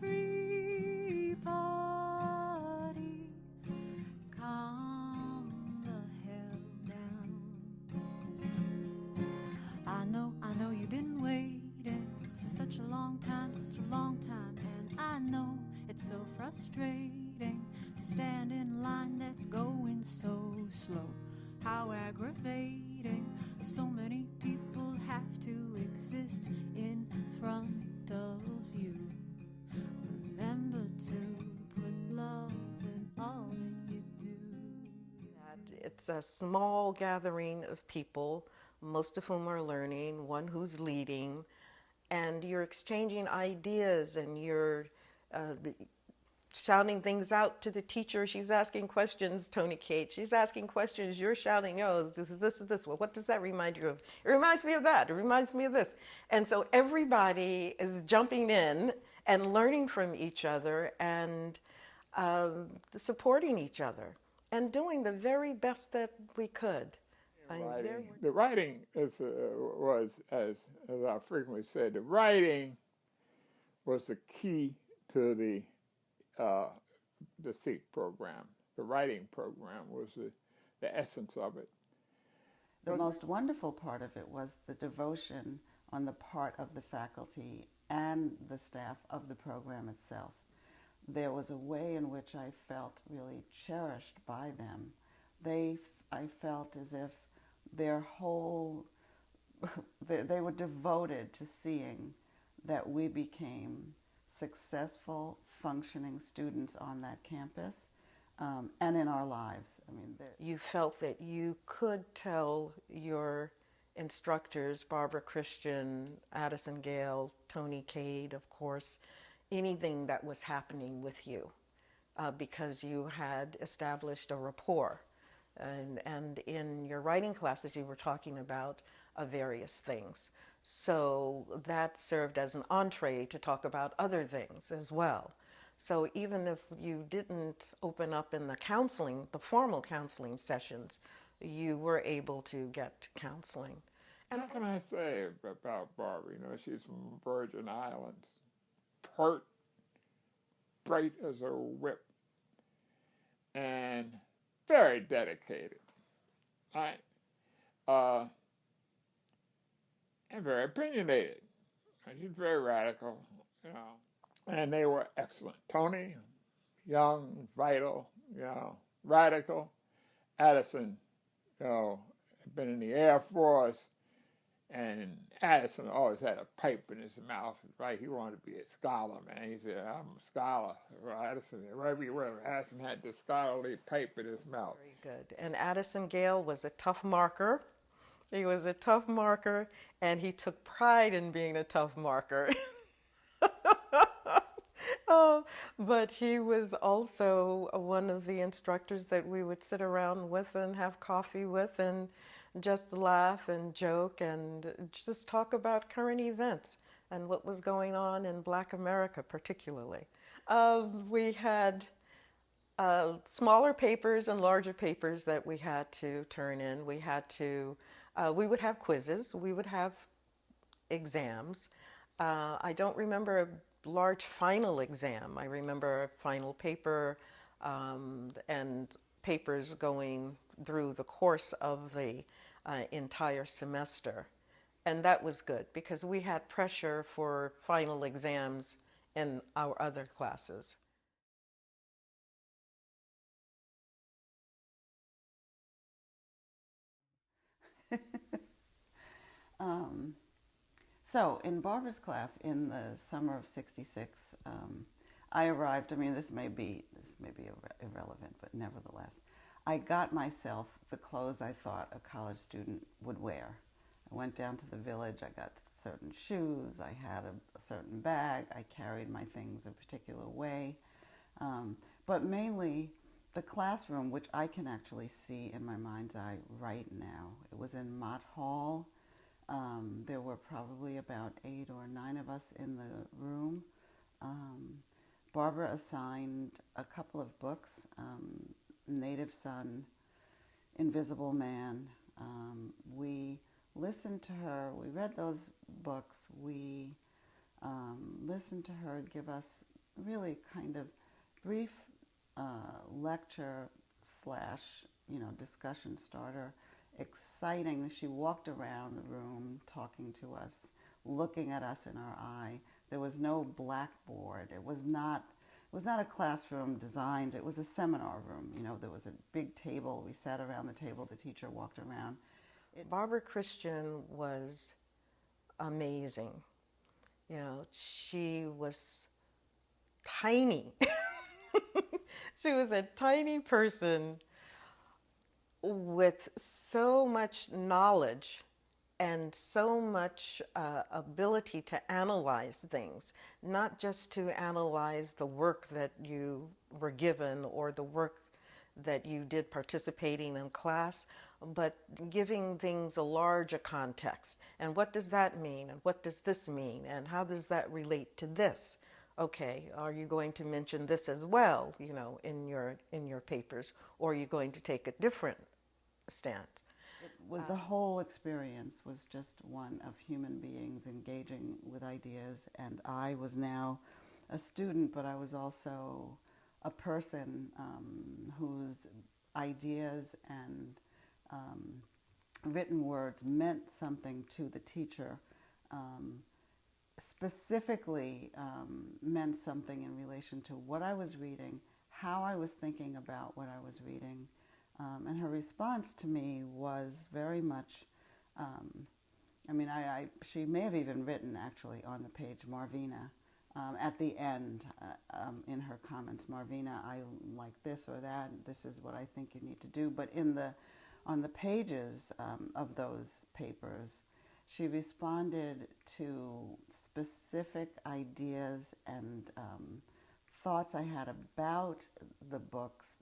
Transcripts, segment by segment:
Everybody, calm the hell down. I know you've been waiting for such a long time, and I know it's so frustrating to stand in line that's going so slow. How aggravating, so many people have to exist in front of you. Remember to put love in all that you do. It's a small gathering of people, most of whom are learning, one who's leading, and you're exchanging ideas and you're shouting things out to the teacher. She's asking questions, Tony Kate. She's asking questions. You're shouting, oh, this is this. Well, what does that remind you of? It reminds me of that. It reminds me of this. And so everybody is jumping in and learning from each other and supporting each other and doing the very best that we could. The writing was, as I frequently said, the writing was the key to the SEEK program. The writing program was the essence of it. The most wonderful part of it was the devotion on the part of the faculty and the staff of the program itself. There was a way in which I felt really cherished by them. I felt as if their whole, they were devoted to seeing that we became successful, functioning students on that campus and in our lives. I mean, you felt that you could tell your instructors, Barbara Christian, Addison Gale, Tony Cade, of course, anything that was happening with you because you had established a rapport. And in your writing classes, you were talking about various things. So that served as an entree to talk about other things as well. So even if you didn't open up in the counseling, the formal counseling sessions, you were able to get counseling. And what can I say about Barbara? You know, she's from Virgin Islands, pert, bright as a whip, and very dedicated, right? And very opinionated. She's very radical, you know. And they were excellent. Tony, young, vital, you know, radical. Addison, you know, had been in the Air Force, and Addison always had a pipe in his mouth, right? He wanted to be a scholar, man. He said, I'm a scholar. Addison, wherever Addison had this scholarly pipe in his mouth. Very good. And Addison Gale was a tough marker. He was a tough marker, and he took pride in being a tough marker. Oh, but he was also one of the instructors that we would sit around with and have coffee with and just laugh and joke and just talk about current events and what was going on in Black America particularly. We had smaller papers and larger papers that we had to turn in. We would have quizzes, we would have exams. I don't remember a large final exam. I remember a final paper and papers going through the course of the entire semester. And that was good because we had pressure for final exams in our other classes. So in Barbara's class in the summer of '66, I arrived. I mean, this may be irrelevant, but nevertheless, I got myself the clothes I thought a college student would wear. I went down to the village. I got certain shoes. I had a certain bag. I carried my things a particular way, but mainly the classroom, which I can actually see in my mind's eye right now. It was in Mott Hall. There were probably about 8 or 9 of us in the room. Barbara assigned a couple of books, Native Son, Invisible Man. We listened to her. We read those books. We listened to her give us really kind of brief lecture slash, discussion starter. Exciting. She walked around the room talking to us, looking at us in our eye. There was no blackboard. It was not a classroom designed. It was a seminar room. There was a big table. We sat around the table. The teacher walked around. Barbara Christian was amazing. She was tiny. She was a tiny person with so much knowledge and so much ability to analyze things, not just to analyze the work that you were given or the work that you did participating in class, but giving things a larger context. And what does that mean? And what does this mean? And how does that relate to this? Okay, are you going to mention this as well, in your papers, or are you going to take a different stance? The whole experience was just one of human beings engaging with ideas, and I was now a student, but I was also a person whose ideas and written words meant something to the teacher, specifically meant something in relation to what I was reading, how I was thinking about what I was reading. And her response to me was very much, she may have even written actually on the page, Marvina, at the end in her comments, Marvina, I like this or that, this is what I think you need to do. But on the pages of those papers, she responded to specific ideas and thoughts I had about the books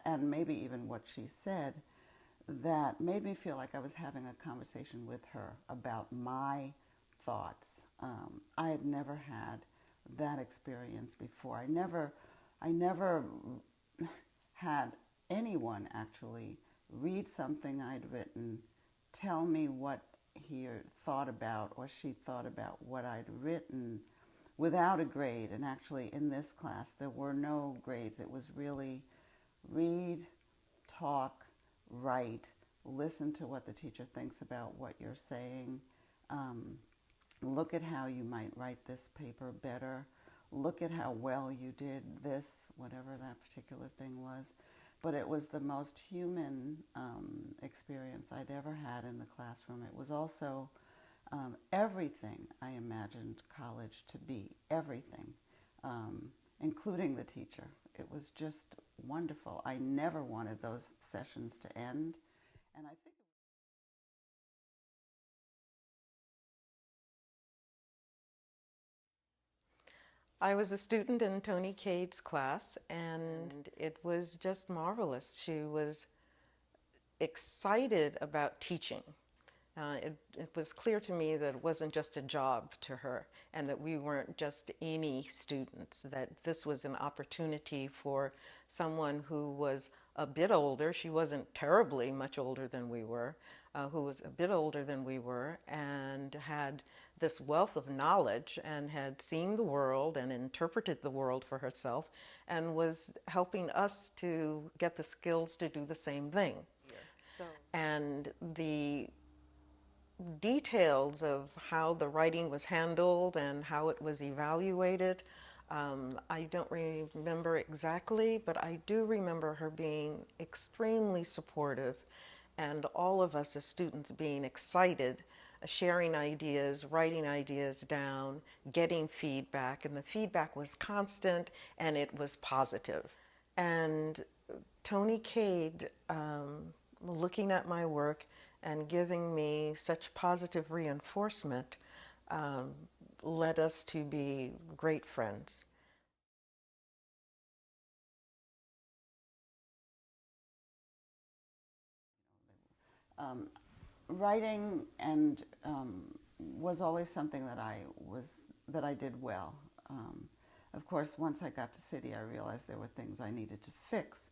and maybe even what she said, that made me feel like I was having a conversation with her about my thoughts. I had never had that experience before. I never had anyone actually read something I'd written, tell me what he thought about or she thought about what I'd written without a grade. And actually in this class there were no grades. It was really read, talk, write, listen to what the teacher thinks about what you're saying, look at how you might write this paper better, look at how well you did this, whatever that particular thing was. But it was the most human experience I'd ever had in the classroom. It was also everything I imagined college to be, everything, including the teacher. It was just wonderful. I never wanted those sessions to end. And I think I was a student in Tony Cade's class, and it was just marvelous. She was excited about teaching. It was clear to me that it wasn't just a job to her, and that we weren't just any students, that this was an opportunity for someone who was a bit older. She wasn't terribly much older than we were, who was a bit older than we were, and had this wealth of knowledge and had seen the world and interpreted the world for herself, and was helping us to get the skills to do the same thing. Yeah. And the details of how the writing was handled and how it was evaluated, I don't remember exactly, but I do remember her being extremely supportive, and all of us as students being excited, sharing ideas, writing ideas down, getting feedback, and the feedback was constant and it was positive. And Tony Cade, looking at my work and giving me such positive reinforcement, led us to be great friends. Writing and was always something that I did well. Of course, once I got to City, I realized there were things I needed to fix,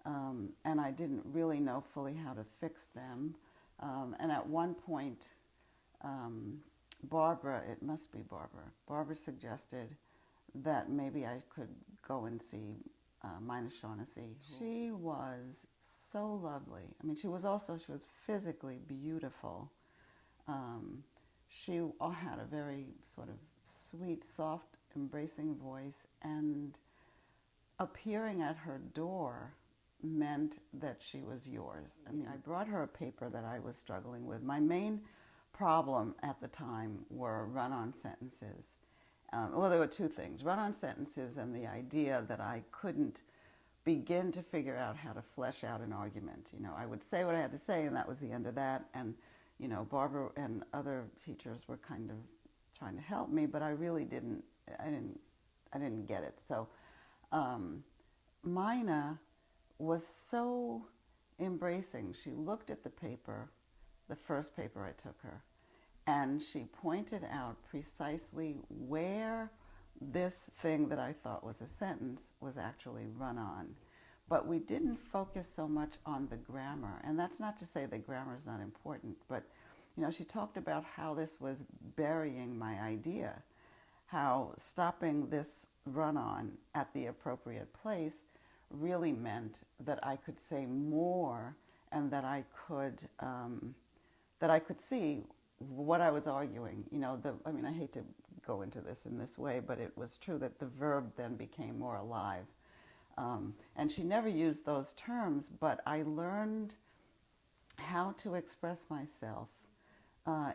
and I didn't really know fully how to fix them. And at one point, Barbara suggested that maybe I could go and see Mina Shaughnessy. She was so lovely. I mean, she was physically beautiful. She had a very sort of sweet, soft, embracing voice, and appearing at her door meant that she was yours. I mean, I brought her a paper that I was struggling with. My main problem at the time were run-on sentences. Well, there were two things: run-on sentences and the idea that I couldn't begin to figure out how to flesh out an argument. You know, I would say what I had to say, and that was the end of that. And, you know, Barbara and other teachers were kind of trying to help me, but I really didn't get it. So Mina was so embracing. She looked at the paper, the first paper I took her, and she pointed out precisely where this thing that I thought was a sentence was actually run on. But we didn't focus so much on the grammar. And that's not to say that grammar is not important, but, you know, she talked about how this was burying my idea, how stopping this run on at the appropriate place really meant that I could say more, and that I could see what I was arguing. You know, I mean, I hate to go into this in this way, but it was true that the verb then became more alive. And she never used those terms, but I learned how to express myself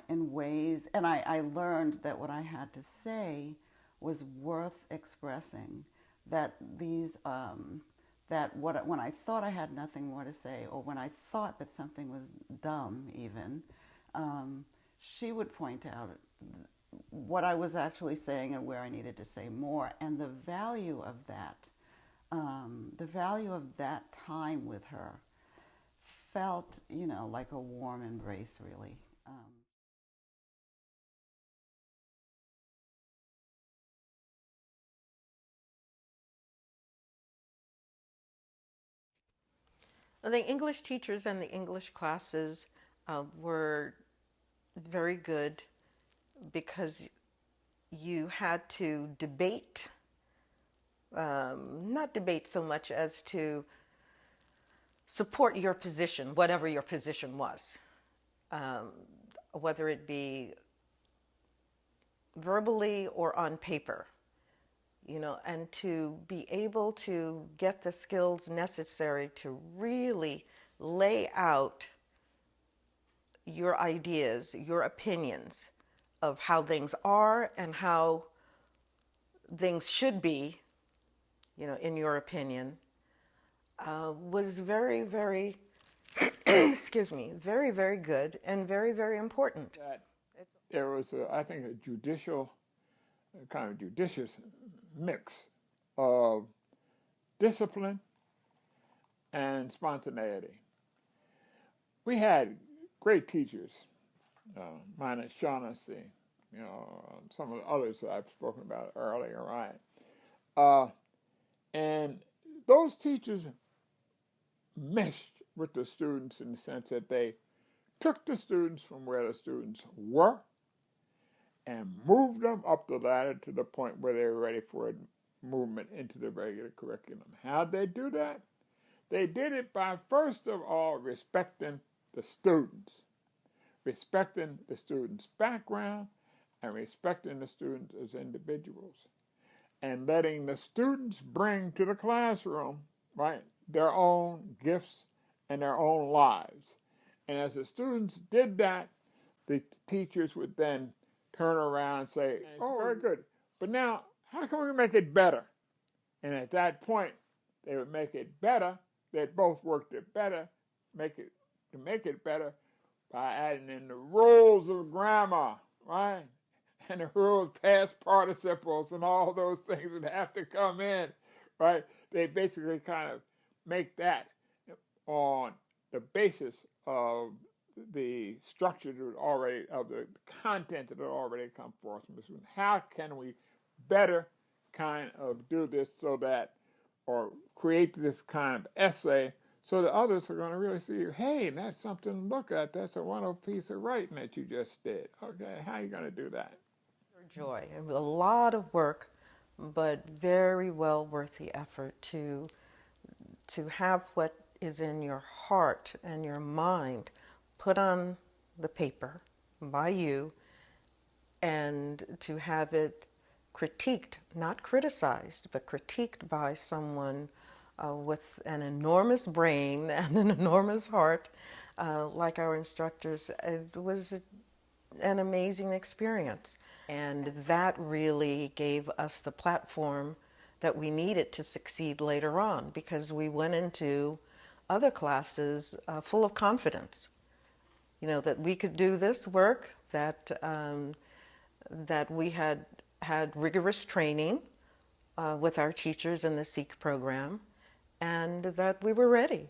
in ways, and I learned that what I had to say was worth expressing, that when I thought I had nothing more to say, or when I thought that something was dumb even, she would point out what I was actually saying and where I needed to say more. And the value of that time with her felt, you know, like a warm embrace, really. The English teachers and the English classes were very good because you had to debate, not debate so much as to support your position, whatever your position was, whether it be verbally or on paper, you know, and to be able to get the skills necessary to really lay out your ideas, your opinions of how things are and how things should be, you know, in your opinion, was very, very, excuse me, very, very good and very, very important. There was, I think, a kind of judicious mix of discipline and spontaneity. We had great teachers, Mina Shaughnessy, you know, some of the others that I've spoken about earlier, right? And those teachers meshed with the students in the sense that they took the students from where the students were and moved them up the ladder to the point where they were ready for a movement into the regular curriculum. How'd they do that? They did it by, first of all, respecting the students background, and respecting the students as individuals, and letting the students bring to the classroom, right, their own gifts and their own lives. And as the students did that, the teachers would then turn around and say, oh, very good, but now how can we make it better? And at that point, they would make it better. They'd both worked it better, make it better by adding in the rules of grammar, right? And the rules, past participles, and all those things would have to come in, right? They basically kind of make that on the basis of the structure that already, of the content that had already come forth from the student. How can we better kind of do this so that, or create this kind of essay so that others are going to really see, hey, that's something to look at. That's a wonderful piece of writing that you just did. Okay, how are you going to do that? Joy. It was a lot of work, but very well worth the effort to have what is in your heart and your mind put on the paper by you, and to have it critiqued, not criticized, but critiqued by someone with an enormous brain and an enormous heart, like our instructors. It was an amazing experience. And that really gave us the platform that we needed to succeed later on, because we went into other classes full of confidence, you know, that we could do this work, that that we had rigorous training with our teachers in the SEEK program, and that we were ready.